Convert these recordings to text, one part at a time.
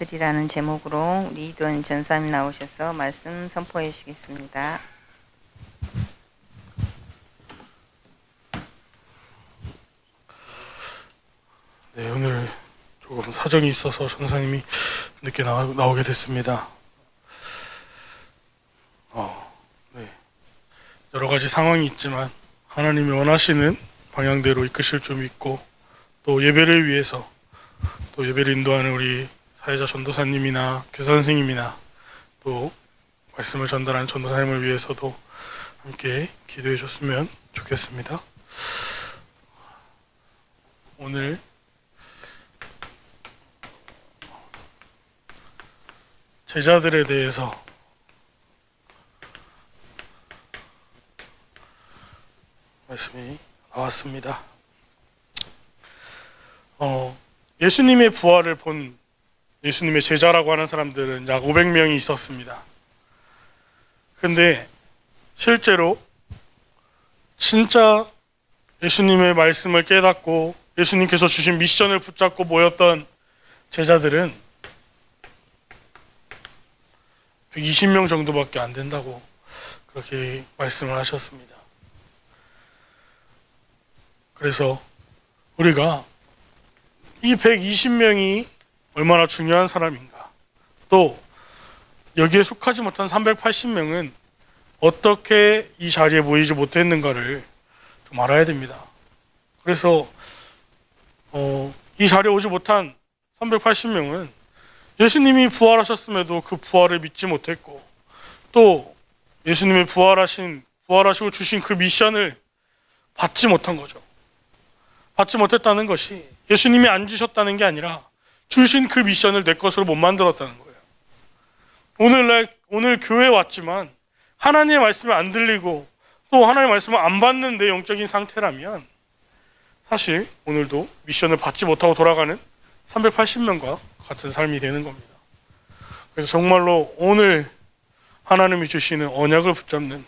들이라는 제목으로 우리 이도현 전사님 나오셔서 말씀 선포해 주시겠습니다. 네, 오늘 조금 사정이 있어서 전사님이 늦게 나오게 됐습니다. 네. 여러 가지 상황이 있지만 하나님이 원하시는 방향대로 이끄실 줄 믿고, 또 예배를 위해서, 또 예배를 인도하는 우리 사회자 전도사님이나 교사 선생님이나 또 말씀을 전달하는 전도사님을 위해서도 함께 기도해 줬으면 좋겠습니다. 오늘 제자들에 대해서 말씀이 나왔습니다. 예수님의 부활을 본 예수님의 제자라고 하는 사람들은 약 500명이 있었습니다. 근데 실제로 진짜 예수님의 말씀을 깨닫고 예수님께서 주신 미션을 붙잡고 모였던 제자들은 120명 정도밖에 안 된다고 그렇게 말씀을 하셨습니다. 그래서 우리가 이 120명이 얼마나 중요한 사람인가, 또 여기에 속하지 못한 380명은 어떻게 이 자리에 모이지 못했는가를 좀 알아야 됩니다. 그래서 이 자리에 오지 못한 380명은 예수님이 부활하셨음에도 그 부활을 믿지 못했고, 또 예수님의 부활하시고 주신 그 미션을 받지 못한 거죠. 받지 못했다는 것이 예수님이 안 주셨다는 게 아니라 주신 그 미션을 내 것으로 못 만들었다는 거예요. 오늘 교회에 왔지만 하나님의 말씀을 안 들리고 또 하나님의 말씀을 안 받는 내 영적인 상태라면 사실 오늘도 미션을 받지 못하고 돌아가는 380명과 같은 삶이 되는 겁니다. 그래서 정말로 오늘 하나님이 주시는 언약을 붙잡는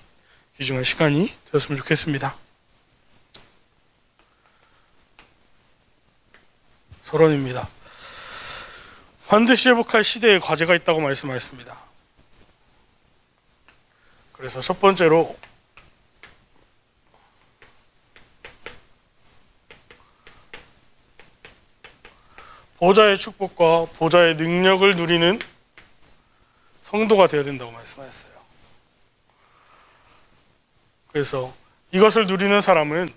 귀중한 시간이 되었으면 좋겠습니다. 서론입니다. 반드시 회복할 시대의 과제가 있다고 말씀하셨습니다. 그래서 첫 번째로 보좌의 축복과 보좌의 능력을 누리는 성도가 되어야 된다고 말씀하셨어요. 그래서 이것을 누리는 사람은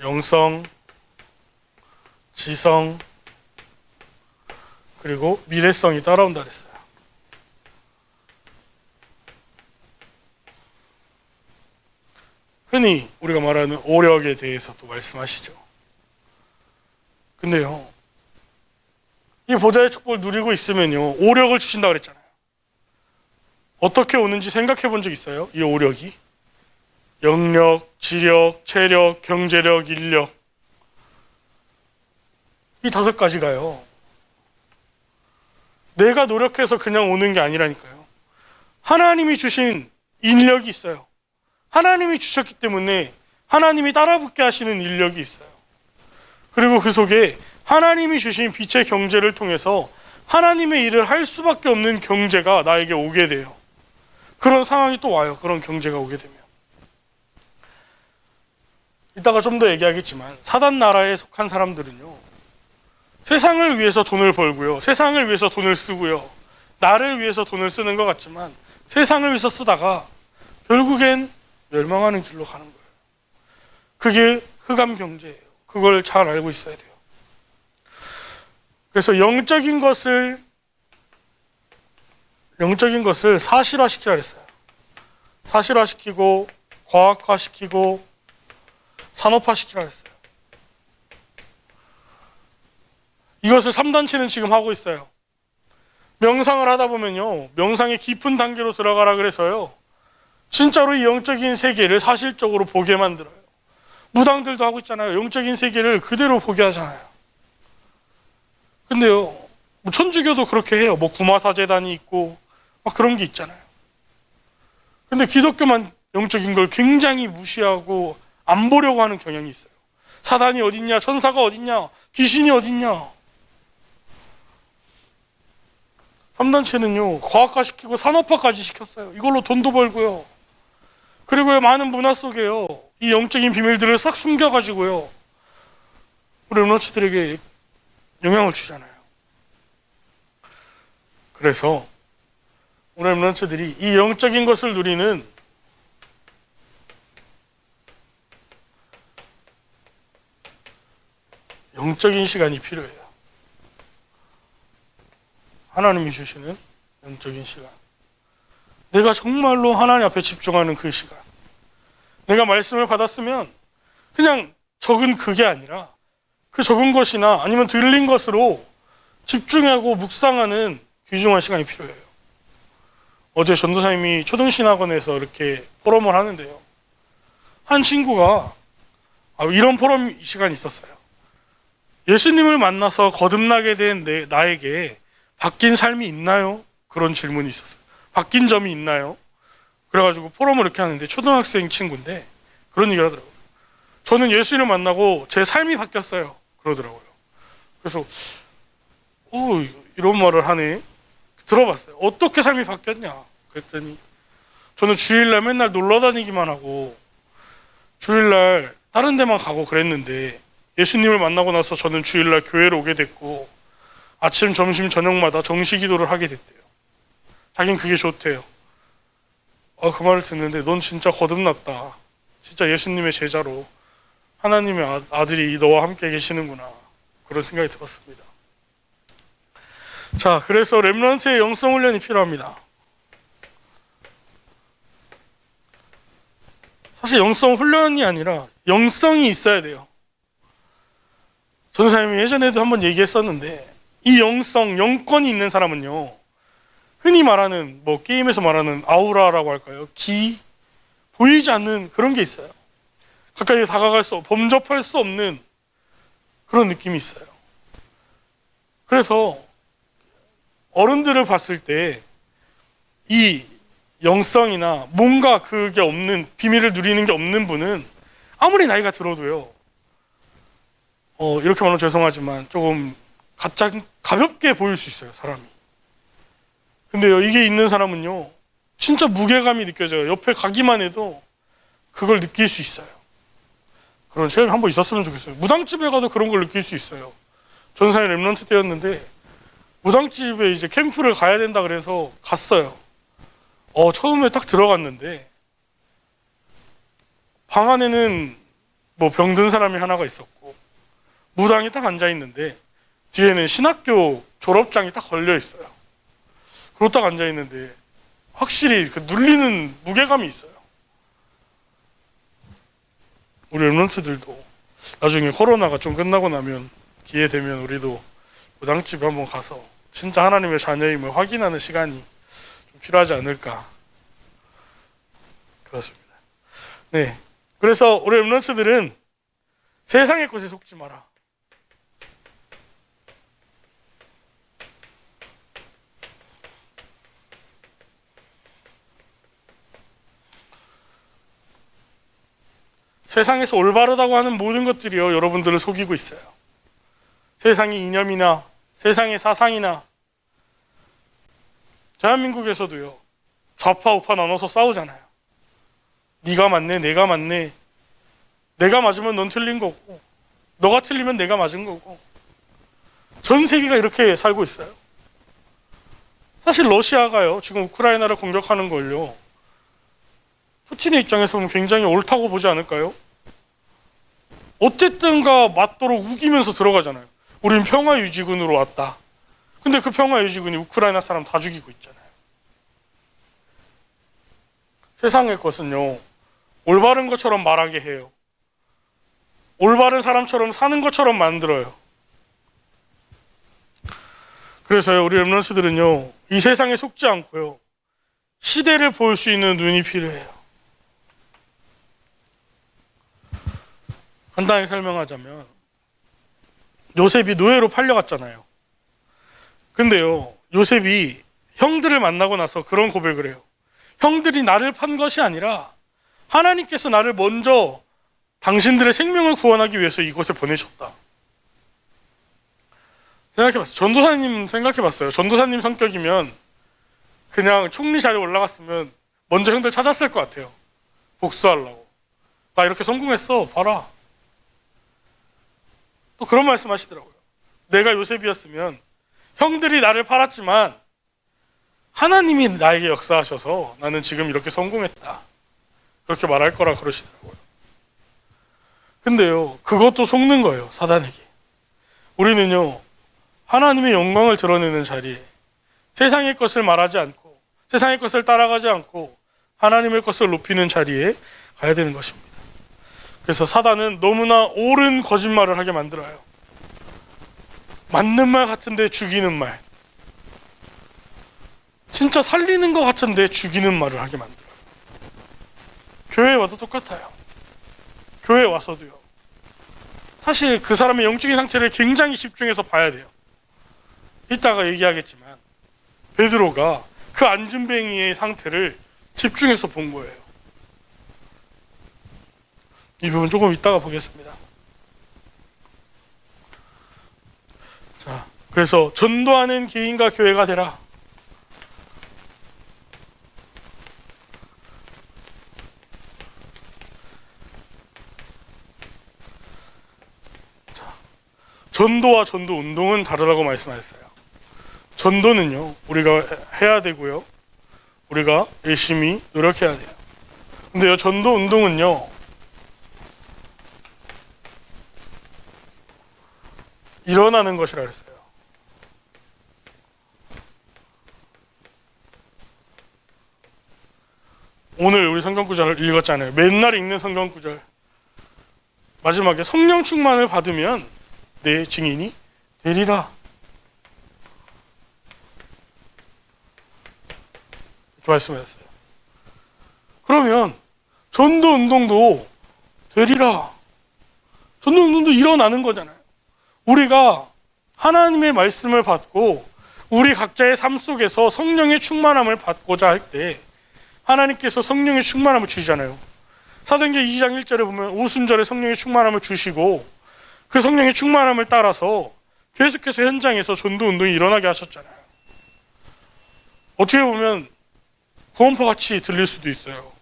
영성, 지성, 그리고 미래성이 따라온다 그랬어요. 흔히 우리가 말하는 오력에 대해서도 말씀하시죠. 근데요, 이 보좌의 축복을 누리고 있으면요, 오력을 주신다 그랬잖아요. 어떻게 오는지 생각해 본 적 있어요? 이 오력이 영력, 지력, 체력, 경제력, 인력, 이 5가지가요, 내가 노력해서 그냥 오는 게 아니라니까요. 하나님이 주신 인력이 있어요. 하나님이 주셨기 때문에 하나님이 따라붙게 하시는 인력이 있어요. 그리고 그 속에 하나님이 주신 빛의 경제를 통해서 하나님의 일을 할 수밖에 없는 경제가 나에게 오게 돼요. 그런 상황이 또 와요. 그런 경제가 오게 되면. 이따가 좀 더 얘기하겠지만 사단 나라에 속한 사람들은요, 세상을 위해서 돈을 벌고요, 세상을 위해서 돈을 쓰고요, 나를 위해서 돈을 쓰는 것 같지만 세상을 위해서 쓰다가 결국엔 멸망하는 길로 가는 거예요. 그게 흑암 경제예요. 그걸 잘 알고 있어야 돼요. 그래서 영적인 것을 사실화시키라 그랬어요. 사실화시키고 과학화시키고 산업화시키라 그랬어요. 이것을 3단체는 지금 하고 있어요. 명상을 하다 보면요, 명상의 깊은 단계로 들어가라 그래서요, 진짜로 이 영적인 세계를 사실적으로 보게 만들어요. 무당들도 하고 있잖아요. 영적인 세계를 그대로 보게 하잖아요. 근데요, 천주교도 그렇게 해요. 구마사재단이 있고 막 그런 게 있잖아요. 근데 기독교만 영적인 걸 굉장히 무시하고 안 보려고 하는 경향이 있어요. 사단이 어딨냐, 천사가 어딨냐, 귀신이 어딨냐. 3단체는요 과학화 시키고 산업화까지 시켰어요. 이걸로 돈도 벌고요. 그리고요 많은 문화 속에요 이 영적인 비밀들을 싹 숨겨가지고요 우리 렘넌트들에게 영향을 주잖아요. 그래서 우리 렘넌트들이 이 영적인 것을 누리는 영적인 시간이 필요해요. 하나님이 주시는 영적인 시간. 내가 정말로 하나님 앞에 집중하는 그 시간. 내가 말씀을 받았으면 그냥 적은 그게 아니라 그 적은 것이나 아니면 들린 것으로 집중하고 묵상하는 귀중한 시간이 필요해요. 어제 전도사님이 초등신학원에서 이렇게 포럼을 하는데요. 한 친구가 이런 포럼 시간이 있었어요. 예수님을 만나서 거듭나게 된 나에게 바뀐 삶이 있나요? 그런 질문이 있었어요. 바뀐 점이 있나요? 그래가지고 포럼을 이렇게 하는데 초등학생 친구인데 그런 얘기를 하더라고요. 저는 예수님을 만나고 제 삶이 바뀌었어요. 그러더라고요. 그래서 이런 말을 하네. 들어봤어요. 어떻게 삶이 바뀌었냐? 그랬더니 저는 주일날 맨날 놀러 다니기만 하고 주일날 다른 데만 가고 그랬는데 예수님을 만나고 나서 저는 주일날 교회로 오게 됐고 아침, 점심, 저녁마다 정시기도를 하게 됐대요. 자긴 그게 좋대요. 그 말을 듣는데 넌 진짜 거듭났다. 진짜 예수님의 제자로 하나님의 아들이 너와 함께 계시는구나. 그런 생각이 들었습니다. 자, 그래서 렘넌트의 영성 훈련이 필요합니다. 사실 영성 훈련이 아니라 영성이 있어야 돼요. 전도사님이 예전에도 한번 얘기했었는데 이 영성, 영권이 있는 사람은요 흔히 말하는 게임에서 말하는 아우라라고 할까요? 보이지 않는 그런 게 있어요. 가까이 다가갈 범접할 수 없는 그런 느낌이 있어요. 그래서 어른들을 봤을 때 이 영성이나 뭔가 그게 없는 비밀을 누리는 게 없는 분은 아무리 나이가 들어도요 이렇게 말하면 죄송하지만 조금 가볍게 보일 수 있어요, 사람이. 근데요, 이게 있는 사람은요, 진짜 무게감이 느껴져요. 옆에 가기만 해도 그걸 느낄 수 있어요. 그런 체험이 한번 있었으면 좋겠어요. 무당집에 가도 그런 걸 느낄 수 있어요. 전사의 렘넌트 때였는데, 무당집에 이제 캠프를 가야 된다 그래서 갔어요. 처음에 딱 들어갔는데, 방 안에는 병든 사람이 하나가 있었고, 무당이 딱 앉아있는데, 뒤에는 신학교 졸업장이 딱 걸려 있어요. 그러고 딱 앉아 있는데 확실히 그 눌리는 무게감이 있어요. 우리 렘넌트들도 나중에 코로나가 좀 끝나고 나면 기회 되면 우리도 무당집에 한번 가서 진짜 하나님의 자녀임을 확인하는 시간이 좀 필요하지 않을까. 그렇습니다. 네, 그래서 우리 렘넌트들은 세상의 것에 속지 마라. 세상에서 올바르다고 하는 모든 것들이요 여러분들을 속이고 있어요. 세상의 이념이나 세상의 사상이나 대한민국에서도요 좌파 우파 나눠서 싸우잖아요. 네가 맞네 내가 맞네, 내가 맞으면 넌 틀린 거고 너가 틀리면 내가 맞은 거고, 전 세계가 이렇게 살고 있어요. 사실 러시아가요 지금 우크라이나를 공격하는 걸요 푸틴의 입장에서 보면 굉장히 옳다고 보지 않을까요? 어쨌든가 맞도록 우기면서 들어가잖아요. 우린 평화유지군으로 왔다. 근데 그 평화유지군이 우크라이나 사람 다 죽이고 있잖아요. 세상의 것은요 올바른 것처럼 말하게 해요. 올바른 사람처럼 사는 것처럼 만들어요. 그래서요 우리 렘넌트들은요 이 세상에 속지 않고요 시대를 볼 수 있는 눈이 필요해요. 간단하게 설명하자면 요셉이 노예로 팔려갔잖아요. 근데요 요셉이 형들을 만나고 나서 그런 고백을 해요. 형들이 나를 판 것이 아니라 하나님께서 나를 먼저 당신들의 생명을 구원하기 위해서 이곳에 보내셨다. 생각해봤어요. 전도사님 생각해봤어요. 전도사님 성격이면 그냥 총리 자리에 올라갔으면 먼저 형들 찾았을 것 같아요. 복수하려고. 나 이렇게 성공했어. 봐라. 또 그런 말씀 하시더라고요. 내가 요셉이었으면 형들이 나를 팔았지만 하나님이 나에게 역사하셔서 나는 지금 이렇게 성공했다. 그렇게 말할 거라 그러시더라고요. 근데요, 그것도 속는 거예요. 사단에게. 우리는요, 하나님의 영광을 드러내는 자리에 세상의 것을 말하지 않고 세상의 것을 따라가지 않고 하나님의 것을 높이는 자리에 가야 되는 것입니다. 그래서 사단은 너무나 옳은 거짓말을 하게 만들어요. 맞는 말 같은데 죽이는 말, 진짜 살리는 것 같은데 죽이는 말을 하게 만들어요. 교회에 와도 똑같아요. 교회에 와서도요. 사실 그 사람의 영적인 상태를 굉장히 집중해서 봐야 돼요. 이따가 얘기하겠지만 베드로가 그 안진뱅이의 상태를 집중해서 본 거예요. 이 부분 조금 이따가 보겠습니다. 자, 그래서 전도하는 개인과 교회가 되라. 자, 전도와 전도 운동은 다르다고 말씀하셨어요. 전도는요, 우리가 해야 되고요, 우리가 열심히 노력해야 돼요. 근데요, 전도 운동은요, 일어나는 것이라 그랬어요. 오늘 우리 성경 구절을 읽었잖아요. 맨날 읽는 성경 구절. 마지막에 성령 충만을 받으면 내 증인이 되리라. 이렇게 말씀하셨어요. 그러면 전도 운동도 되리라. 전도 운동도 일어나는 거잖아요. 우리가 하나님의 말씀을 받고 우리 각자의 삶 속에서 성령의 충만함을 받고자 할 때 하나님께서 성령의 충만함을 주시잖아요. 사도행전 2장 1절에 보면 오순절에 성령의 충만함을 주시고 그 성령의 충만함을 따라서 계속해서 현장에서 전도 운동이 일어나게 하셨잖아요. 어떻게 보면 구원파 같이 들릴 수도 있어요.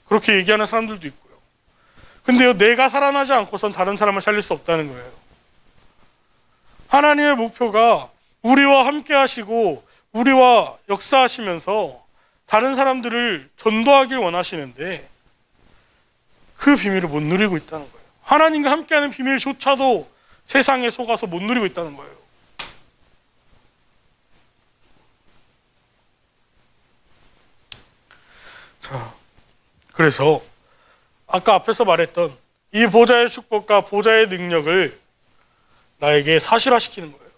그렇게 얘기하는 사람들도 있고요. 근데요, 내가 살아나지 않고선 다른 사람을 살릴 수 없다는 거예요. 하나님의 목표가 우리와 함께 하시고 우리와 역사하시면서 다른 사람들을 전도하길 원하시는데 그 비밀을 못 누리고 있다는 거예요. 하나님과 함께하는 비밀조차도 세상에 속아서 못 누리고 있다는 거예요. 자, 그래서 아까 앞에서 말했던 이 보좌의 축복과 보좌의 능력을 나에게 사실화시키는 거예요.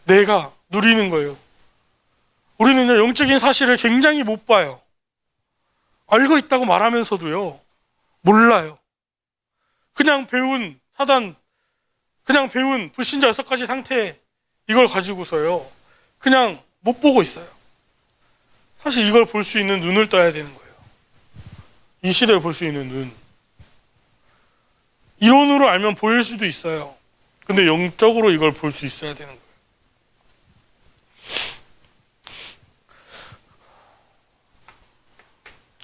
내가 누리는 거예요. 우리는요, 영적인 사실을 굉장히 못 봐요. 알고 있다고 말하면서도요, 몰라요. 그냥 배운 그냥 배운 불신자 6가지 상태, 이걸 가지고서요, 그냥 못 보고 있어요. 사실 이걸 볼 수 있는 눈을 떠야 되는 거예요. 이 시대를 볼 수 있는 눈. 이론으로 알면 보일 수도 있어요. 근데 영적으로 이걸 볼 수 있어야 되는 거예요.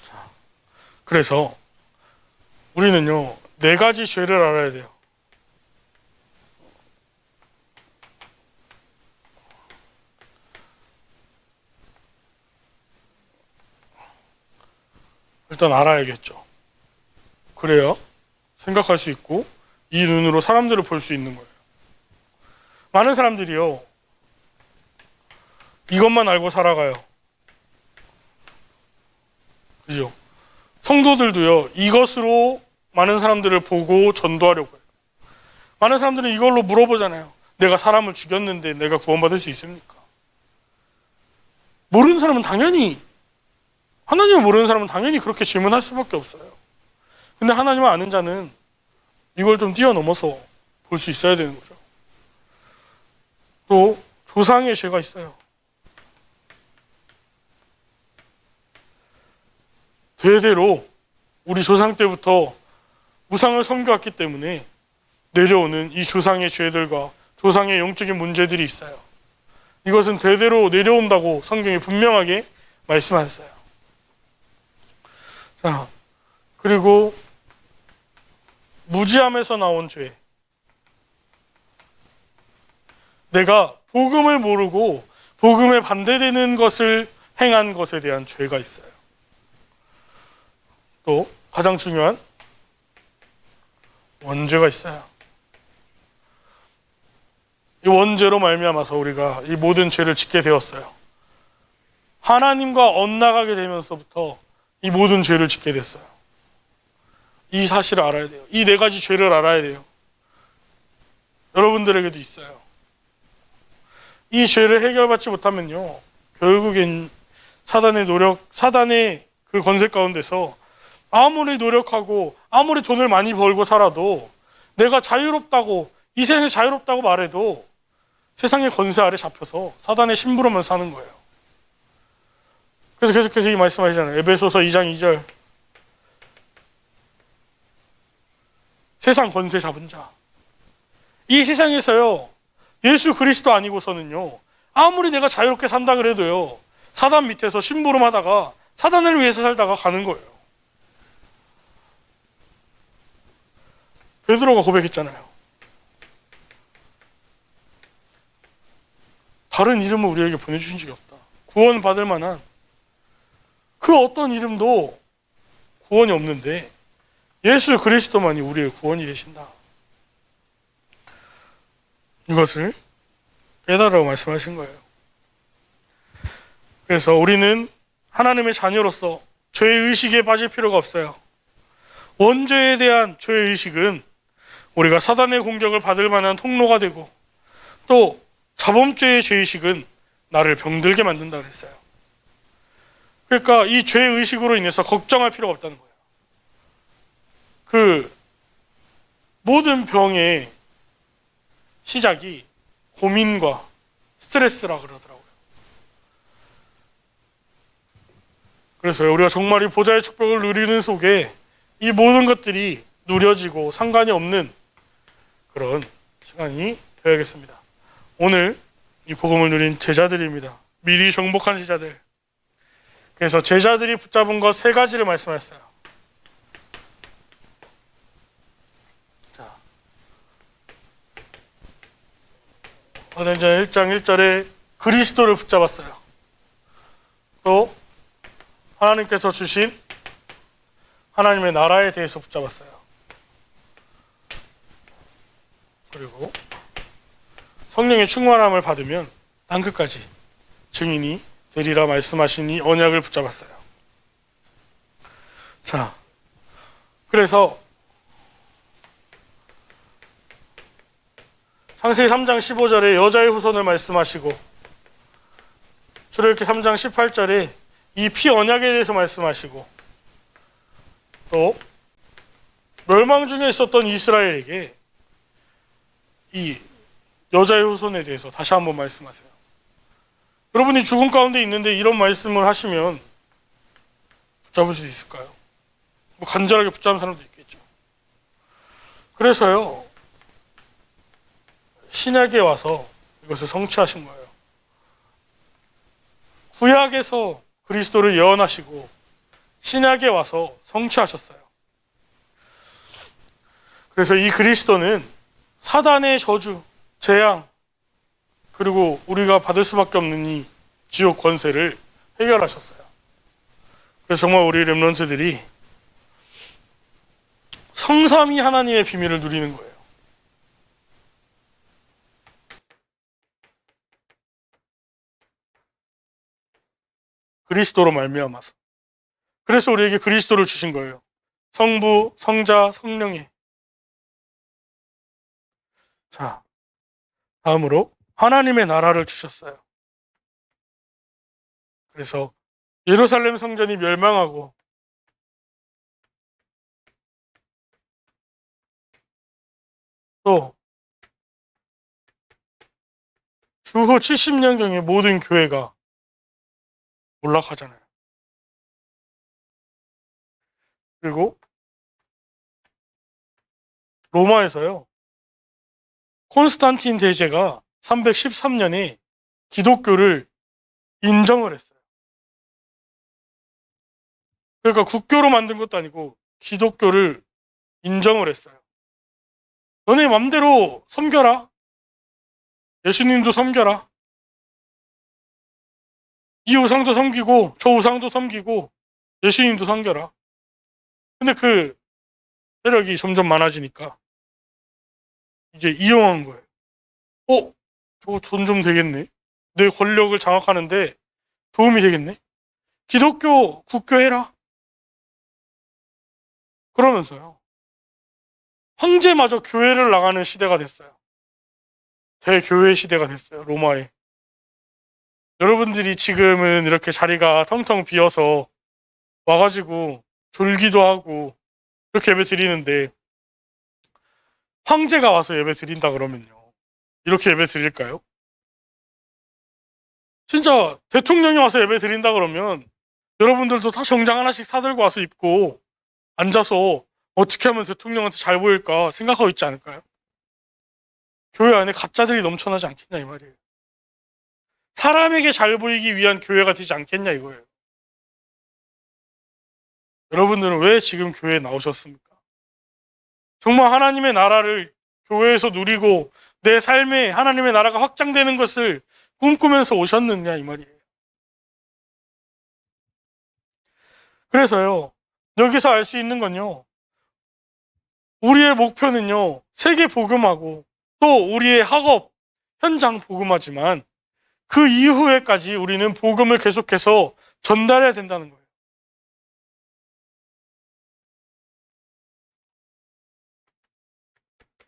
자, 그래서 우리는요, 4가지 죄를 알아야 돼요. 일단 알아야겠죠. 그래야 생각할 수 있고 이 눈으로 사람들을 볼 수 있는 거예요. 많은 사람들이요, 이것만 알고 살아가요. 그죠? 성도들도요, 이것으로 많은 사람들을 보고 전도하려고 해요. 많은 사람들은 이걸로 물어보잖아요. 내가 사람을 죽였는데 내가 구원받을 수 있습니까? 모르는 사람은 당연히, 하나님을 모르는 사람은 당연히 그렇게 질문할 수밖에 없어요. 근데 하나님을 아는 자는 이걸 좀 뛰어넘어서 볼 수 있어야 되는 거죠. 또 조상의 죄가 있어요. 대대로 우리 조상 때부터 우상을 섬겨왔기 때문에 내려오는 이 조상의 죄들과 조상의 영적인 문제들이 있어요. 이것은 대대로 내려온다고 성경이 분명하게 말씀하셨어요. 자, 그리고 무지함에서 나온 죄. 내가 복음을 모르고 복음에 반대되는 것을 행한 것에 대한 죄가 있어요. 또 가장 중요한 원죄가 있어요. 이 원죄로 말미암아서 우리가 이 모든 죄를 짓게 되었어요. 하나님과 엇나가게 되면서부터 이 모든 죄를 짓게 됐어요. 이 사실을 알아야 돼요. 이 네 가지 죄를 알아야 돼요. 여러분들에게도 있어요. 이 죄를 해결받지 못하면요, 결국엔 사단의 그 권세 가운데서 아무리 노력하고 아무리 돈을 많이 벌고 살아도 내가 자유롭다고, 이 세상에 자유롭다고 말해도 세상의 권세 아래 잡혀서 사단의 심부름만 사는 거예요. 그래서 계속해서 이 말씀하시잖아요. 에베소서 2장 2절. 세상 권세 잡은 자. 이 세상에서요, 예수 그리스도 아니고서는요, 아무리 내가 자유롭게 산다 그래도요, 사단 밑에서 심부름 하다가 사단을 위해서 살다가 가는 거예요. 베드로가 고백했잖아요. 다른 이름을 우리에게 보내주신 적이 없다. 구원받을 만한 그 어떤 이름도 구원이 없는데 예수 그리스도만이 우리의 구원이 되신다. 이것을 깨달으라고 말씀하신 거예요. 그래서 우리는 하나님의 자녀로서 죄의 의식에 빠질 필요가 없어요. 원죄에 대한 죄의 의식은 우리가 사단의 공격을 받을 만한 통로가 되고, 또 자범죄의 죄의식은 나를 병들게 만든다 그랬어요. 그러니까 이 죄의식으로 인해서 걱정할 필요가 없다는 거예요. 그 모든 병의 시작이 고민과 스트레스라 그러더라고요. 그래서 우리가 정말 이 보좌의 축복을 누리는 속에 이 모든 것들이 누려지고 상관이 없는 그런 시간이 되어야겠습니다. 오늘 이 복음을 누린 제자들입니다. 미리 정복한 제자들. 그래서 제자들이 붙잡은 것 세 가지를 말씀하셨어요. 자, 사도행전 1장 1절에 그리스도를 붙잡았어요. 또 하나님께서 주신 하나님의 나라에 대해서 붙잡았어요. 그리고 성령의 충만함을 받으면 땅끝까지 증인이 되리라 말씀하신 이 언약을 붙잡았어요. 자, 그래서 창세기 3장 15절에 여자의 후손을 말씀하시고, 출애굽기 3장 18절에 이 피 언약에 대해서 말씀하시고, 또 멸망 중에 있었던 이스라엘에게 이 여자의 후손에 대해서 다시 한번 말씀하세요. 여러분이 죽음 가운데 있는데 이런 말씀을 하시면 붙잡을 수 있을까요? 뭐 간절하게 붙잡는 사람도 있겠죠. 그래서요, 신약에 와서 이것을 성취하신 거예요. 구약에서 그리스도를 예언하시고 신약에 와서 성취하셨어요. 그래서 이 그리스도는 사단의 저주, 재앙, 그리고 우리가 받을 수밖에 없는 이 지옥 권세를 해결하셨어요. 그래서 정말 우리 렘넌트들이 성삼위 하나님의 비밀을 누리는 거예요. 그리스도로 말미암아서. 그래서 우리에게 그리스도를 주신 거예요. 성부, 성자, 성령의. 자, 다음으로 하나님의 나라를 주셨어요. 그래서 예루살렘 성전이 멸망하고 또 주후 70년경에 모든 교회가 몰락하잖아요. 그리고 로마에서요, 콘스탄틴 대제가 313년에 기독교를 인정을 했어요. 그러니까 국교로 만든 것도 아니고 기독교를 인정을 했어요. 너네 맘대로 섬겨라. 예수님도 섬겨라. 이 우상도 섬기고 저 우상도 섬기고 예수님도 섬겨라. 근데 그 세력이 점점 많아지니까 이제 이용한 거예요. 저거 돈 좀 되겠네. 내 권력을 장악하는데 도움이 되겠네. 기독교 국교해라. 그러면서요. 황제마저 교회를 나가는 시대가 됐어요. 대교회 시대가 됐어요. 로마에. 여러분들이 지금은 이렇게 자리가 텅텅 비어서 와가지고 졸기도 하고 이렇게 예배 드리는데 황제가 와서 예배 드린다 그러면요. 이렇게 예배 드릴까요? 진짜 대통령이 와서 예배 드린다 그러면 여러분들도 다 정장 하나씩 사들고 와서 입고 앉아서 어떻게 하면 대통령한테 잘 보일까 생각하고 있지 않을까요? 교회 안에 가짜들이 넘쳐나지 않겠냐 이 말이에요. 사람에게 잘 보이기 위한 교회가 되지 않겠냐 이거예요. 여러분들은 왜 지금 교회에 나오셨습니까? 정말 하나님의 나라를 교회에서 누리고 내 삶에 하나님의 나라가 확장되는 것을 꿈꾸면서 오셨느냐 이 말이에요. 그래서요. 여기서 알 수 있는 건요. 우리의 목표는요. 세계 복음하고 또 우리의 학업, 현장 복음하지만 그 이후에까지 우리는 복음을 계속해서 전달해야 된다는 거예요.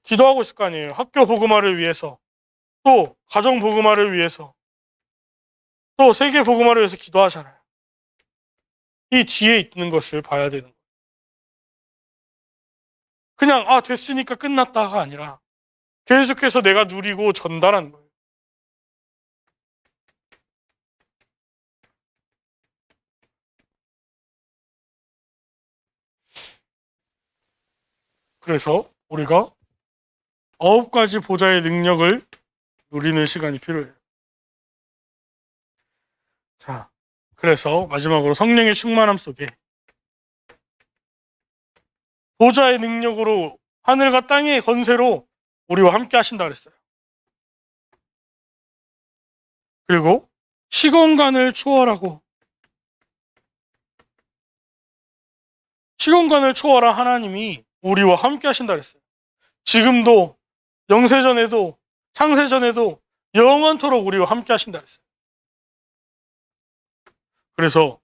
기도하고 있을 거 아니에요. 학교 복음화를 위해서, 또 가정 복음화를 위해서, 또 세계 복음화를 위해서 기도하잖아요. 이 뒤에 있는 것을 봐야 되는 거예요. 그냥 됐으니까 끝났다가 아니라 계속해서 내가 누리고 전달하는 거예요. 그래서 우리가 9가지 보좌의 능력을 누리는 시간이 필요해요. 자, 그래서 마지막으로 성령의 충만함 속에 보좌의 능력으로 하늘과 땅의 건세로 우리와 함께 하신다 그랬어요. 그리고 시공간을 초월하고 시공간을 초월한 하나님이 우리와 함께 하신다 그랬어요. 지금도 영세전에도 창세전에도 영원토록 우리와 함께 하신다 그랬어요. 그래서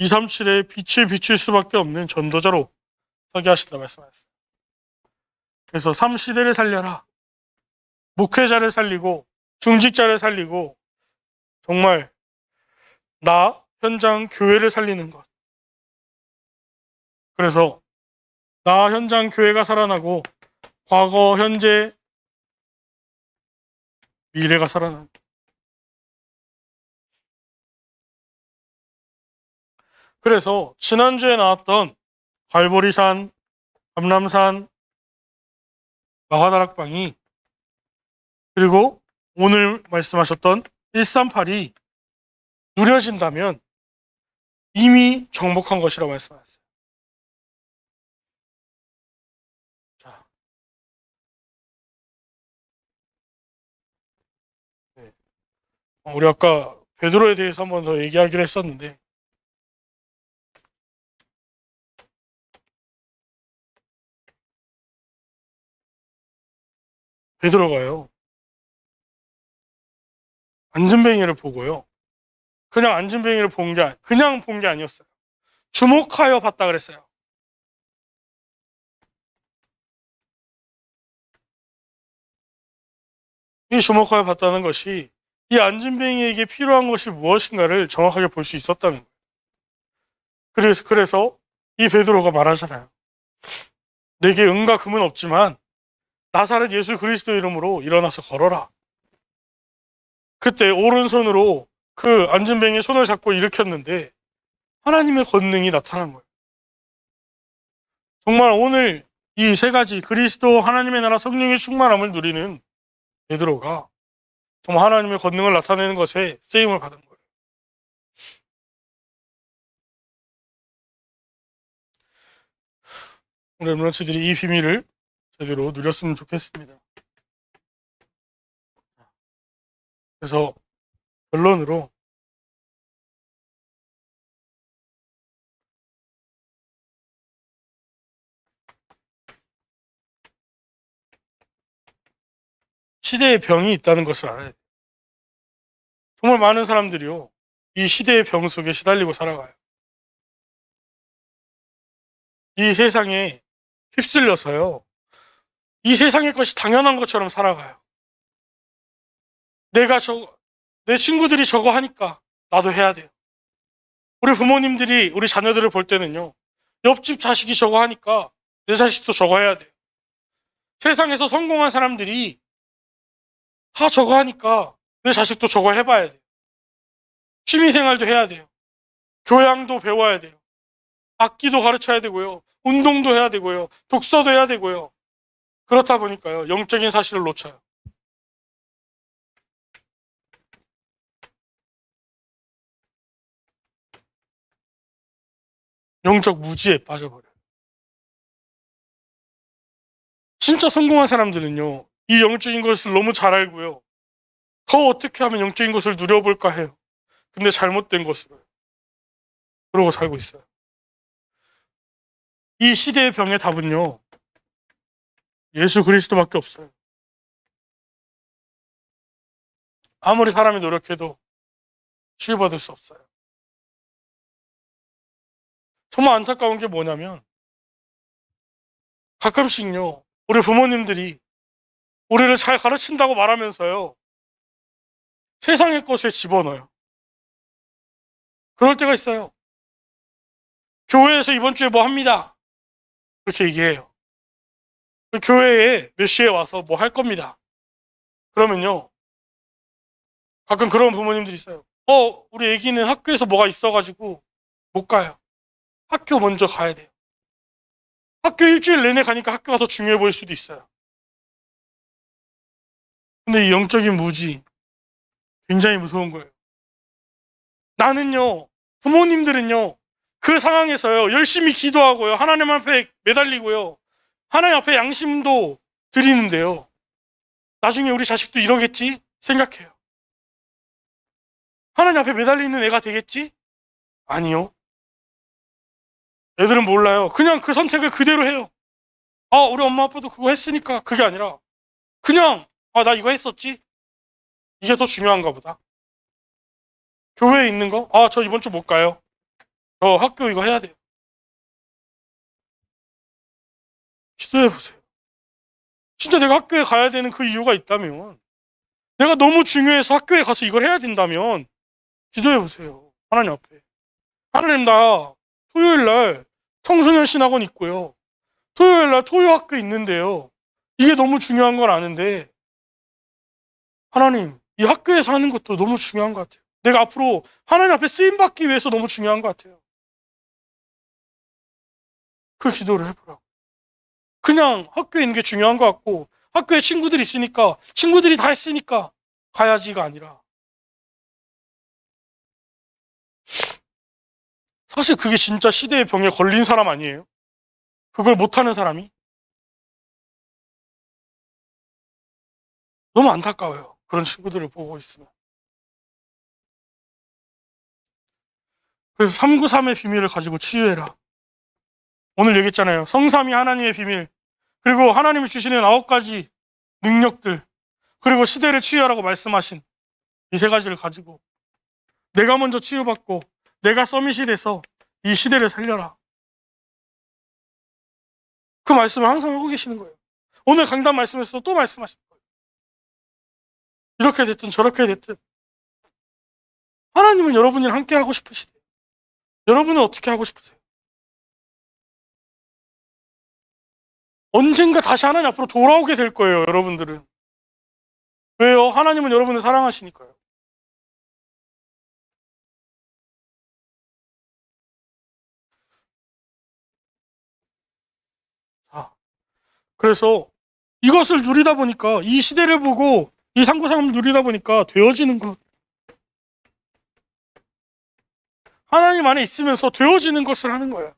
237에 빛을 비출 수밖에 없는 전도자로 서게 하신다 말씀하셨어요. 그래서 3시대를 살려라. 목회자를 살리고 중직자를 살리고 정말 나 현장 교회를 살리는 것. 그래서 나 현장 교회가 살아나고 과거, 현재, 미래가 살아나는 것. 그래서 지난주에 나왔던 갈보리산, 감람산, 마가다락방이 그리고 오늘 말씀하셨던 138이 누려진다면 이미 정복한 것이라고 말씀하셨어요. 자, 네. 우리 아까 베드로에 대해서 한 번 더 얘기하기로 했었는데 베드로가요. 안진뱅이를 보고요. 그냥 안진뱅이를 그냥 본 게 아니었어요. 주목하여 봤다 그랬어요. 이 주목하여 봤다는 것이 이 안진뱅이에게 필요한 것이 무엇인가를 정확하게 볼 수 있었다는 거예요. 그래서 이 베드로가 말하잖아요. 내게 은과 금은 없지만 나사렛 예수 그리스도 이름으로 일어나서 걸어라. 그때 오른손으로 그 안진뱅이의 손을 잡고 일으켰는데 하나님의 권능이 나타난 거예요. 정말 오늘 이 세 가지 그리스도, 하나님의 나라, 성령의 충만함을 누리는 베드로가 정말 하나님의 권능을 나타내는 것에 쓰임을 받은 거예요. 우리 렘넌트들이 이 비밀을 제대로 누렸으면 좋겠습니다. 그래서 결론으로 시대의 병이 있다는 것을 알아야 돼요. 정말 많은 사람들이요, 이 시대의 병 속에 시달리고 살아가요. 이 세상에 휩쓸려서요, 이 세상의 것이 당연한 것처럼 살아가요. 내 친구들이 저거 하니까 나도 해야 돼요. 우리 부모님들이 우리 자녀들을 볼 때는요, 옆집 자식이 저거 하니까 내 자식도 저거 해야 돼요. 세상에서 성공한 사람들이 다 저거 하니까 내 자식도 저거 해봐야 돼요. 취미생활도 해야 돼요. 교양도 배워야 돼요. 악기도 가르쳐야 되고요. 운동도 해야 되고요. 독서도 해야 되고요. 그렇다 보니까요, 영적인 사실을 놓쳐요. 영적 무지에 빠져버려요. 진짜 성공한 사람들은요, 이 영적인 것을 너무 잘 알고요, 더 어떻게 하면 영적인 것을 누려볼까 해요. 근데 잘못된 것으로요. 그러고 살고 있어요. 이 시대의 병의 답은요, 예수 그리스도밖에 없어요. 아무리 사람이 노력해도 치유받을 수 없어요. 정말 안타까운 게 뭐냐면, 가끔씩요, 우리 부모님들이 우리를 잘 가르친다고 말하면서요, 세상의 것에 집어넣어요. 그럴 때가 있어요. 교회에서 이번 주에 뭐 합니다. 그렇게 얘기해요. 교회에 몇 시에 와서 뭐 할 겁니다. 그러면요, 가끔 그런 부모님들이 있어요. 우리 애기는 학교에서 뭐가 있어가지고 못 가요. 학교 먼저 가야 돼요. 학교 일주일 내내 가니까 학교가 더 중요해 보일 수도 있어요. 근데 이 영적인 무지, 굉장히 무서운 거예요. 나는요, 부모님들은요, 그 상황에서요, 열심히 기도하고요, 하나님 앞에 매달리고요, 하나님 앞에 양심도 드리는데요, 나중에 우리 자식도 이러겠지 생각해요. 하나님 앞에 매달리는 애가 되겠지? 아니요. 애들은 몰라요. 그냥 그 선택을 그대로 해요. 우리 엄마 아빠도 그거 했으니까. 그게 아니라 그냥 나 이거 했었지? 이게 더 중요한가 보다. 교회에 있는 거? 저 이번 주 못 가요. 저 학교 이거 해야 돼요. 기도해 보세요. 진짜 내가 학교에 가야 되는 그 이유가 있다면, 내가 너무 중요해서 학교에 가서 이걸 해야 된다면 기도해 보세요. 하나님 앞에. 하나님, 나 토요일 날 청소년 신학원 있고요, 토요일 날 토요학교 있는데요, 이게 너무 중요한 건 아는데, 하나님, 이 학교에서 하는 것도 너무 중요한 것 같아요. 내가 앞으로 하나님 앞에 쓰임받기 위해서 너무 중요한 것 같아요. 그 기도를 해보라고. 그냥 학교에 있는 게 중요한 것 같고, 학교에 친구들이 있으니까, 친구들이 다 했으니까 가야지가 아니라, 사실 그게 진짜 시대의 병에 걸린 사람 아니에요? 그걸 못하는 사람이? 너무 안타까워요. 그런 친구들을 보고 있으면. 그래서 393의 비밀을 가지고 치유해라. 오늘 얘기했잖아요. 성삼위 하나님의 비밀, 그리고 하나님이 주시는 9가지 능력들, 그리고 시대를 치유하라고 말씀하신 이 3가지를 가지고 내가 먼저 치유받고 내가 서밋이 돼서 이 시대를 살려라. 그 말씀을 항상 하고 계시는 거예요. 오늘 강단 말씀에서도 또 말씀하신 거예요. 이렇게 됐든 저렇게 됐든 하나님은 여러분이랑 함께 하고 싶으시대요. 여러분은 어떻게 하고 싶으세요? 언젠가 다시 하나님 앞으로 돌아오게 될 거예요, 여러분들은. 왜요? 하나님은 여러분을 사랑하시니까요. 그래서 이것을 누리다 보니까 이 시대를 보고 이 상고상을 누리다 보니까 되어지는 것. 하나님 안에 있으면서 되어지는 것을 하는 거예요.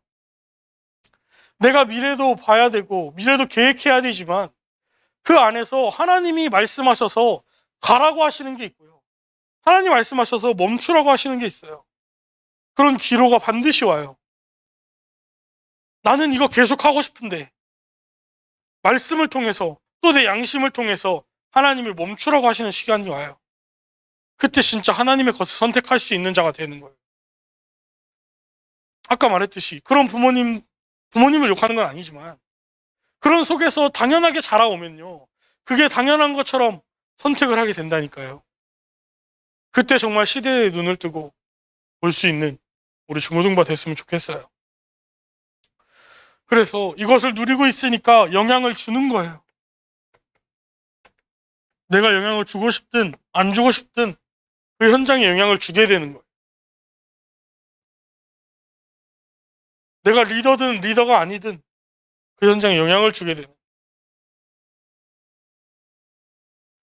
내가 미래도 봐야 되고 미래도 계획해야 되지만 그 안에서 하나님이 말씀하셔서 가라고 하시는 게 있고요. 하나님 말씀하셔서 멈추라고 하시는 게 있어요. 그런 기로가 반드시 와요. 나는 이거 계속하고 싶은데 말씀을 통해서 또 내 양심을 통해서 하나님을 멈추라고 하시는 시간이 와요. 그때 진짜 하나님의 것을 선택할 수 있는 자가 되는 거예요. 아까 말했듯이 그런 부모님을 욕하는 건 아니지만 그런 속에서 당연하게 자라오면요. 그게 당연한 것처럼 선택을 하게 된다니까요. 그때 정말 시대에 눈을 뜨고 볼 수 있는 우리 중고등부 됐으면 좋겠어요. 그래서 이것을 누리고 있으니까 영향을 주는 거예요. 내가 영향을 주고 싶든 안 주고 싶든 그 현장에 영향을 주게 되는 거예요. 내가 리더든 리더가 아니든 그 현장에 영향을 주게 되는 거예요.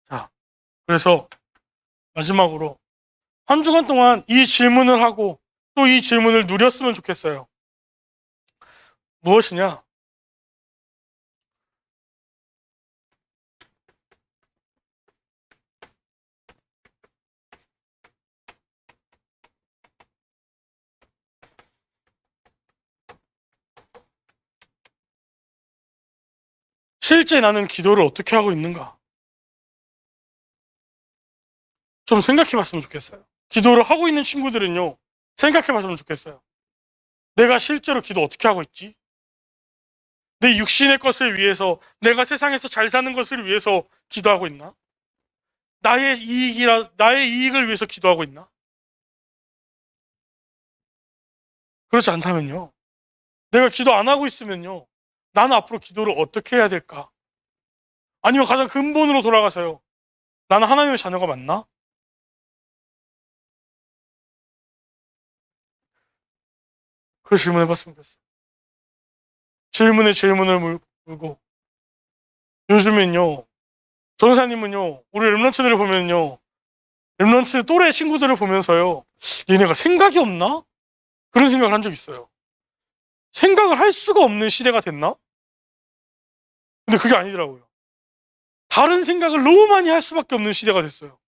자, 그래서 마지막으로 한 주간 동안 이 질문을 하고 또 이 질문을 누렸으면 좋겠어요. 무엇이냐? 실제 나는 기도를 어떻게 하고 있는가? 좀 생각해 봤으면 좋겠어요. 기도를 하고 있는 친구들은요, 생각해 봤으면 좋겠어요. 내가 실제로 기도 어떻게 하고 있지? 내 육신의 것을 위해서, 내가 세상에서 잘 사는 것을 위해서 기도하고 있나? 나의 이익을 위해서 기도하고 있나? 그렇지 않다면요. 내가 기도 안 하고 있으면요. 나는 앞으로 기도를 어떻게 해야 될까? 아니면 가장 근본으로 돌아가서요. 나는 하나님의 자녀가 맞나? 그 질문 해봤으면 좋겠어요. 질문에 질문을 물고 요즘엔요. 전사님은요. 우리 랩런츠들을 보면요. 랩런츠 또래 친구들을 보면서요. 얘네가 생각이 없나? 그런 생각을 한 적 있어요. 생각을 할 수가 없는 시대가 됐나? 근데 그게 아니더라고요. 다른 생각을 너무 많이 할 수밖에 없는 시대가 됐어요.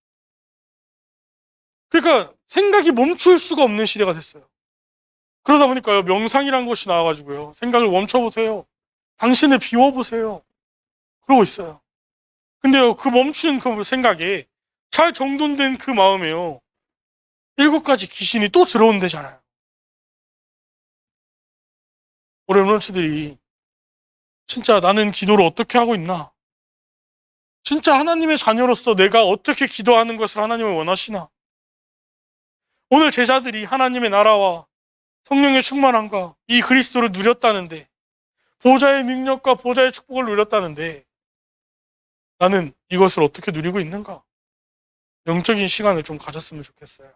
그러니까 생각이 멈출 수가 없는 시대가 됐어요. 그러다 보니까요. 명상이란 것이 나와가지고요. 생각을 멈춰보세요. 당신을 비워보세요. 그러고 있어요. 근데요. 그 멈춘 그 생각에 잘 정돈된 그 마음에요. 7가지 귀신이 또 들어온대잖아요. 우리 랩런츠들이 진짜 나는 기도를 어떻게 하고 있나? 진짜 하나님의 자녀로서 내가 어떻게 기도하는 것을 하나님을 원하시나? 오늘 제자들이 하나님의 나라와 성령의 충만함과 이 그리스도를 누렸다는데 보좌의 능력과 보좌의 축복을 누렸다는데 나는 이것을 어떻게 누리고 있는가? 영적인 시간을 좀 가졌으면 좋겠어요.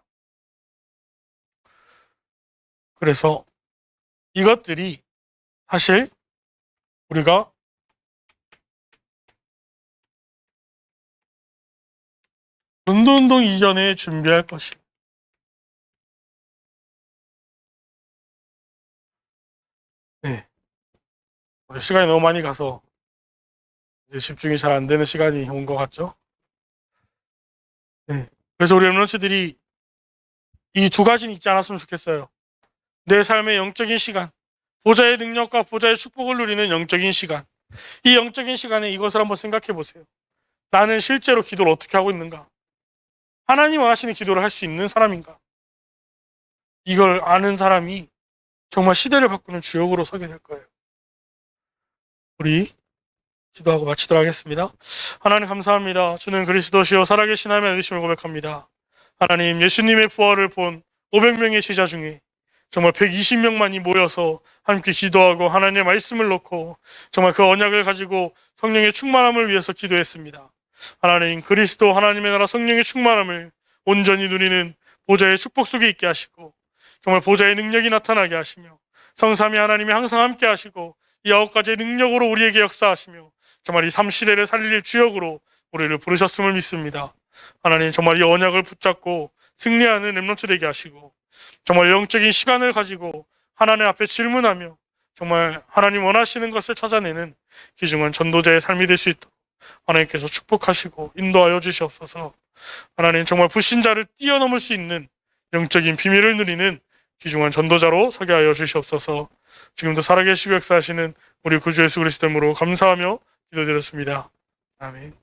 그래서 이것들이 사실 우리가 전도운동 이전에 준비할 것입니다. 네. 시간이 너무 많이 가서 이제 집중이 잘 안 되는 시간이 온 것 같죠? 네. 그래서 우리 랩런츠들이 이 2가지는 잊지 않았으면 좋겠어요. 내 삶의 영적인 시간, 보좌의 능력과 보좌의 축복을 누리는 영적인 시간. 이 영적인 시간에 이것을 한번 생각해 보세요. 나는 실제로 기도를 어떻게 하고 있는가? 하나님 원하시는 기도를 할 수 있는 사람인가? 이걸 아는 사람이 정말 시대를 바꾸는 주역으로 서게 될 거예요. 우리 기도하고 마치도록 하겠습니다. 하나님 감사합니다. 주는 그리스도시요 살아계신 하나님의 아들이심을 고백합니다. 하나님 예수님의 부활을 본 500명의 제자 중에 정말 120명만이 모여서 함께 기도하고 하나님의 말씀을 놓고 정말 그 언약을 가지고 성령의 충만함을 위해서 기도했습니다. 하나님 그리스도 하나님의 나라 성령의 충만함을 온전히 누리는 보좌의 축복 속에 있게 하시고 정말 보좌의 능력이 나타나게 하시며 성삼위 하나님이 항상 함께 하시고 이 9가지의 능력으로 우리에게 역사하시며 정말 이 3시대를 살릴 주역으로 우리를 부르셨음을 믿습니다. 하나님 정말 이 언약을 붙잡고 승리하는 렘넌트 되게 하시고 정말 영적인 시간을 가지고 하나님 앞에 질문하며 정말 하나님 원하시는 것을 찾아내는 귀중한 전도자의 삶이 될 수 있도록 하나님께서 축복하시고 인도하여 주시옵소서. 하나님 정말 불신자를 뛰어넘을 수 있는 영적인 비밀을 누리는 귀중한 전도자로 서게 하여 주시옵소서. 지금도 살아계시고 역사하시는 우리 구주 예수 그리스도 이름으로 감사하며 기도드렸습니다. 아멘.